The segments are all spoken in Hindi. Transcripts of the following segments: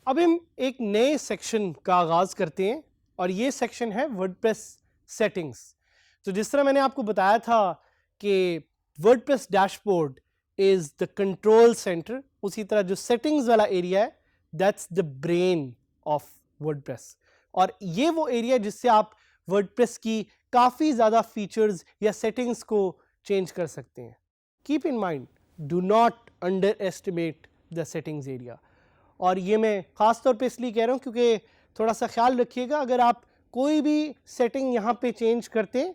अब हम एक नए सेक्शन का आगाज करते हैं और ये सेक्शन है वर्डप्रेस सेटिंग्स। तो जिस तरह मैंने आपको बताया था कि WordPress dashboard is the control centre, उसी तरह जो सेटिंग्स वाला एरिया है that's the brain of WordPress. और ये वो एरिया जिससे आप वर्डप्रेस की काफ़ी ज़्यादा फीचर्स या सेटिंग्स को चेंज कर सकते हैं। Keep in mind, do not under estimate the settings area. और ये मैं ख़ास तौर पे इसलिए कह रहा हूँ क्योंकि थोड़ा सा ख्याल रखिएगा, अगर आप कोई भी सेटिंग यहाँ पे चेंज करते हैं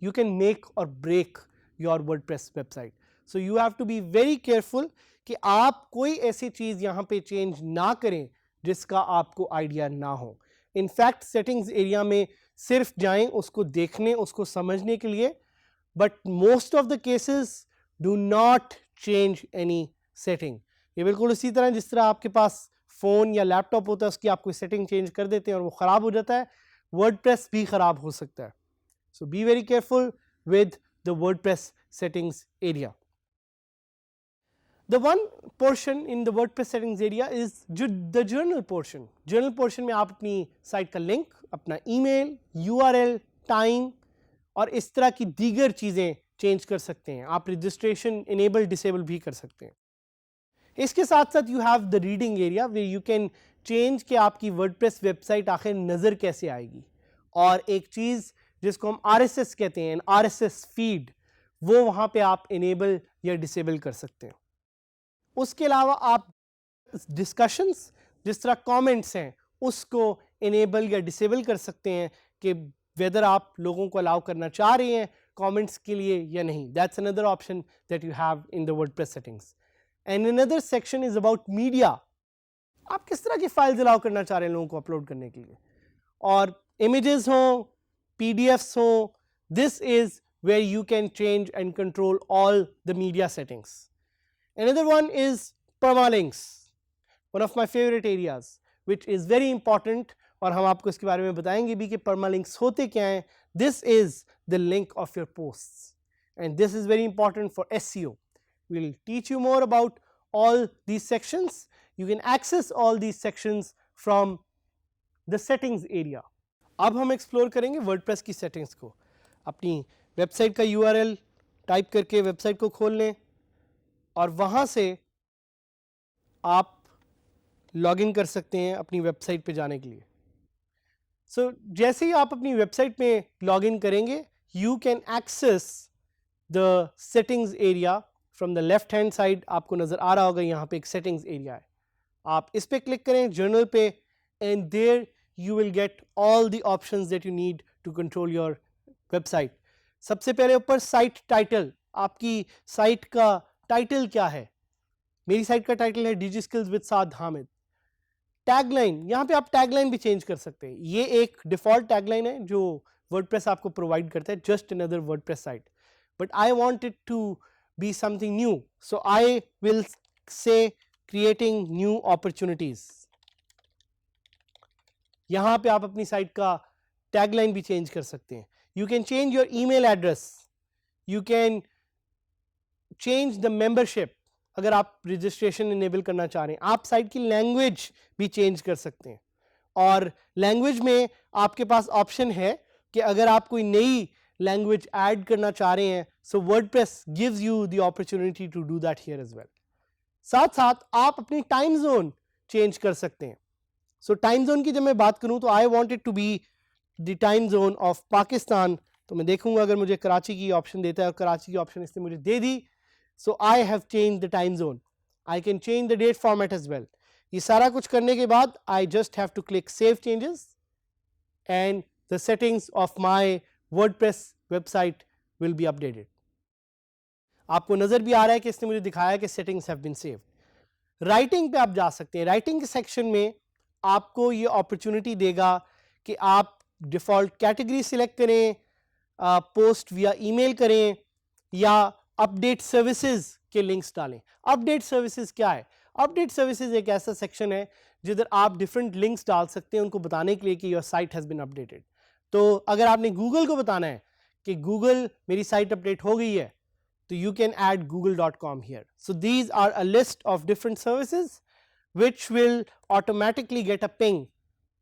you can make or break your WordPress website. So you have to be very careful कि आप कोई ऐसी चीज़ यहाँ पे चेंज ना करें जिसका आपको आइडिया ना हो। इनफैक्ट सेटिंग्स एरिया में सिर्फ जाएं उसको देखने, उसको समझने के लिए, but most of the cases do not change any setting. ये बिल्कुल उसी तरह जिस तरह आपके पास फ़ोन या लैपटॉप होता है उसकी आप कोई सेटिंग चेंज कर देते हैं और वो ख़राब हो जाता है, वर्डप्रेस भी ख़राब हो सकता है। So be very careful with the WordPress settings area. The one portion in the WordPress settings area is the journal portion. Journal portion में आप अपनी साइट का लिंक, अपना ईमेल, URL, टाइम और इस तरह की दीगर चीज़ें चेंज कर सकते हैं। आप रजिस्ट्रेशन इनेबल डिसेबल भी कर सकते हैं। इसके साथ साथ you have the reading area way you can change कि आपकी वर्डप्रेस वेबसाइट आखिर नज़र कैसे आएगी, और एक चीज़ जिसको हम RSS कहते हैं, RSS फीड, वो वहाँ पे आप इनेबल या डिसेबल कर सकते हैं। उसके अलावा आप डिस्कशंस, जिस तरह कमेंट्स हैं, उसको इनेबल या डिसेबल कर सकते हैं कि वेदर आप लोगों को अलाउ करना चाह रहे हैं कमेंट्स के लिए या नहीं। That's another option that you have in the WordPress settings. And another section is about media. आप किस तरह की फाइल्स अलाउ करना चाह रहे हैं लोगों को अपलोड करने के लिए, और इमेजेस हों, PDFs हो, this is where you can change and control all the media settings. Another one is permalinks, one of my favorite areas, which is very important, और हम आपको इसके बारे में बताएंगे भी कि permalinks होते क्या हैं। This is the link of your posts and this is very important for SEO. We'll teach you more about all these sections. You can access all these sections from the settings area. अब हम एक्सप्लोर करेंगे वर्डप्रेस की सेटिंग्स को। अपनी वेबसाइट का URL टाइप करके वेबसाइट को खोल लें और वहाँ से आप लॉगिन कर सकते हैं अपनी वेबसाइट पे जाने के लिए। सो जैसे ही आप अपनी वेबसाइट में लॉगिन करेंगे, you can access the settings area from the left hand side. आपको नज़र आ रहा होगा यहाँ पे एक सेटिंग्स एरिया है, आप इस पे क्लिक करें, जर्नल पे, and there you will get all the options that you need to control your website. सबसे पहले ऊपर साइट टाइटल, आपकी साइट का टाइटल क्या है। मेरी साइट का टाइटल है Digi Skills with Saad Hamid. Tagline, यहाँ पे आप टैगलाइन भी चेंज कर सकते हैं। ये एक डिफॉल्ट टैगलाइन है जो वर्डप्रेस आपको प्रोवाइड करता है, just another WordPress site, but I want it to be something new, so I will say creating new opportunities. यहाँ पे आप अपनी साइट का टैगलाइन भी चेंज कर सकते हैं। You can change your email address, you can change the membership, अगर आप रजिस्ट्रेशन इनेबल करना चाह रहे हैं। आप साइट की लैंग्वेज भी चेंज कर सकते हैं, और लैंग्वेज में आपके पास ऑप्शन है कि अगर आप कोई नई लैंग्वेज ऐड करना चाह रहे हैं, so WordPress gives you the opportunity to do that here as well. साथ साथ आप अपनी टाइम जोन चेंज कर सकते हैं। सो टाइम जोन की जब मैं बात करूं तो I want it to be the time zone of Pakistan, तो मैं देखूंगा अगर मुझे कराची की ऑप्शन देता है, और कराची की ऑप्शन इसने मुझे दे दी, so I have change the time zone. I can change the date format as well. ये सारा कुछ करने के बाद I just have to click save changes and the settings of my WordPress website will be updated. आपको नजर भी आ रहा है कि इसने मुझे दिखाया कि settings have been saved. Writing पे आप जा सकते हैं। राइटिंग के सेक्शन में आपको ये अपॉर्चुनिटी देगा कि आप डिफ़ॉल्ट कैटेगरी सिलेक्ट करें, पोस्ट विया ईमेल करें, या अपडेट सर्विसेज के लिंक्स डालें। अपडेट सर्विसेज क्या है? अपडेट सर्विसेज एक ऐसा सेक्शन है जिधर आप डिफरेंट लिंक्स डाल सकते हैं उनको बताने के लिए कि your site has been updated. तो अगर आपने गूगल को बताना है कि गूगल मेरी साइट अपडेट हो गई है, तो you can add google.com here. So these are a list of different services which will automatically get a ping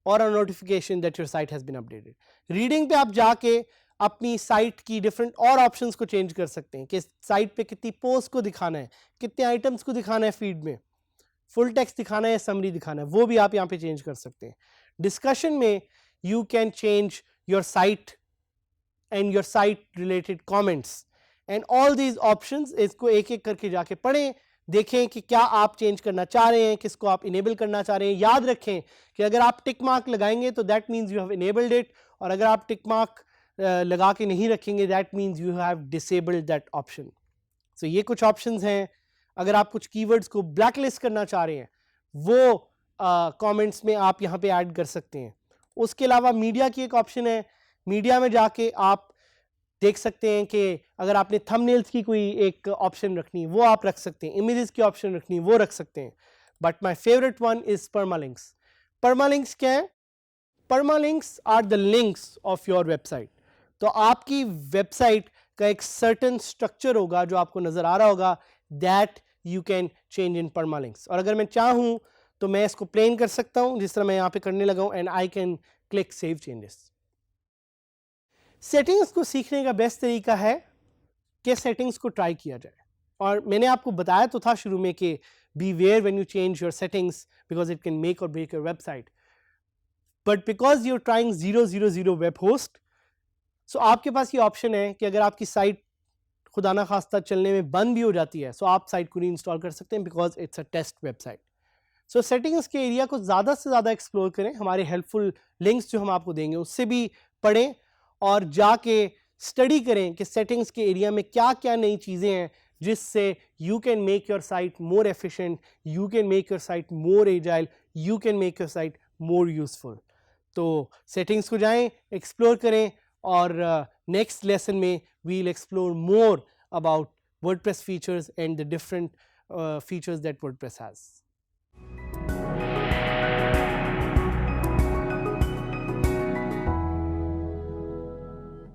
or a notification that your site has been updated. Reading पे आप जाके अपनी साइट की डिफरेंट और ऑप्शंस को चेंज कर सकते हैं कि साइट पे कितनी पोस्ट को दिखाना है, कितने आइटम्स को दिखाना है फीड में, फुल टेक्स्ट दिखाना है या समरी दिखाना है, वो भी आप यहाँ पे चेंज कर सकते हैं. डिस्कशन में you can change your site and your site related comments and all these options. इसको एक एक करके जाके पढ़ें, देखें कि क्या आप चेंज करना चाह रहे हैं, किसको आप इनेबल करना चाह रहे हैं. याद रखें कि अगर आप टिक मार्क लगाएंगे तो that means you have enabled it, और अगर आप टिक मार्क लगा के नहीं रखेंगे that means you have disabled that option. So ये कुछ ऑप्शंस हैं. अगर आप कुछ कीवर्ड्स को ब्लैकलिस्ट करना चाह रहे हैं वो कमेंट्स में आप यहाँ पे ऐड कर सकते हैं. उसके अलावा मीडिया की एक ऑप्शन है. मीडिया में जाके आप देख सकते हैं कि अगर आपने थंबनेल्स की कोई एक ऑप्शन रखनी है वो आप रख सकते हैं, इमेजेस की ऑप्शन रखनी है वो रख सकते हैं. But my favourite one is permalinks. Permalinks क्या है? Permalinks are the links of your website. तो आपकी वेबसाइट का एक सर्टेन स्ट्रक्चर होगा जो आपको नजर आ रहा होगा, that you can change in permalinks. और अगर मैं चाहूं तो मैं इसको प्लेन कर सकता हूं जिस तरह मैं यहां पे करने लगा हूं, and I can click save changes. Settings को सीखने का बेस्ट तरीका है कि सेटिंग्स को ट्राई किया जाए. और मैंने आपको बताया तो था शुरू में कि beware when you change your settings because it can make और break your website. But because you are trying 000 web host, so आपके पास ये ऑप्शन है कि अगर आपकी साइट खुदा ना खास्ता चलने में बंद भी हो जाती है सो आप साइट को री इंस्टॉल कर सकते हैं because it's a test website. So settings के एरिया को ज़्यादा से ज़्यादा एक्सप्लोर करें. हमारे हेल्पफुल लिंक्स जो हम आपको देंगे उससे भी पढ़ें और जाके स्टडी करें कि सेटिंग्स के एरिया में क्या क्या नई चीज़ें हैं जिससे you can make your site more efficient, you can make your site more agile, you can make your site more useful. तो सेटिंग्स को जाएं, एक्सप्लोर करें, और नेक्स्ट लेसन में we will explore more about WordPress features and the different features that WordPress has.